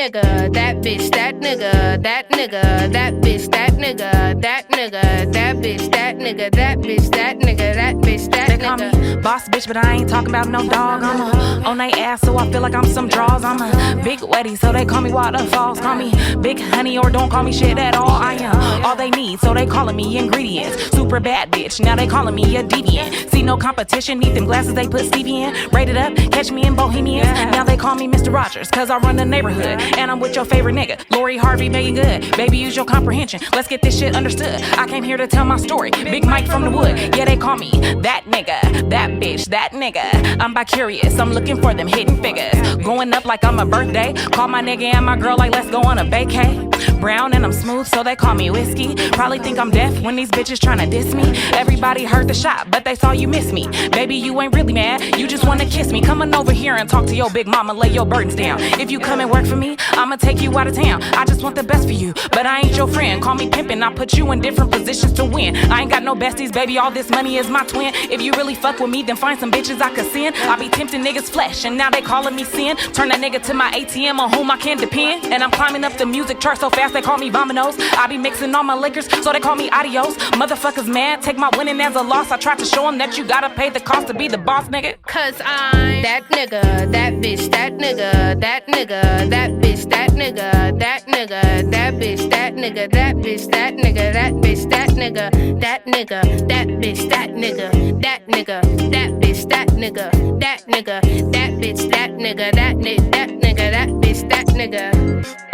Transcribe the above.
nigga, that bitch, that nigga, that nigga, that bitch, that nigga, that nigga, that bitch, that nigga, that bitch, that nigga, that bitch, that nigga. They call me boss bitch, but I ain't talking about no dog. I'm on they ass, so I feel like I'm some draws. I'm a big wetty, so they call me waterfalls. Call me big honey, or don't call me shit at all. I am all they need, so they calling me ingredients. Super bad bitch, now they calling me a deviant. See no competition, need them glasses they put Stevie in. Rated up, catch me in Bohemians. Now they call me Mr. Rogers, cause I run the neighborhood. And I'm with your favorite nigga, Lori Harvey, making good. Baby, use your comprehension, let's get this shit understood. I came here to tell my story, Big Mike from the wood. Yeah, they call me that nigga, that bitch, that nigga. I'm bi-curious, I'm looking for them hidden figures. Going up like I'm a birthday. Call my nigga and my girl like let's go on a vacay. Brown and I'm smooth, so they call me whiskey. Probably think I'm deaf when these bitches tryna diss me. Everybody heard the shot, but they saw you miss me. Baby, you ain't really mad, you just wanna kiss me. Coming over here and talk to your big mama, lay your burdens down. If you come and work for me, I'ma take you out of town. I just want the best for you, but I ain't your friend. Call me pimpin', I put you in different positions to win. I ain't got no besties, baby, all this money is my twin. If you really fuck with me, then find some bitches I could send. I be tempting niggas' flesh, and now they calling me sin. Turn that nigga to my ATM on whom I can depend. And I'm climbing up the music chart so fast they call me Vominos. I be mixing all my liquors, so they call me Adios. Motherfuckers mad, take my winning as a loss. I tried to show them that you gotta pay the cost to be the boss, nigga. Cause I'm that nigga, that bitch, that nigga, that nigga, that bitch, that nigga, that nigga, that bitch, that nigga, that bitch, that nigga, that bitch, that nigga, that nigga, that bitch, that nigga, that nigga, that bitch, that nigga, that nigga, that bitch, that nigga, that nigga, that nigga, that bitch, that nigga.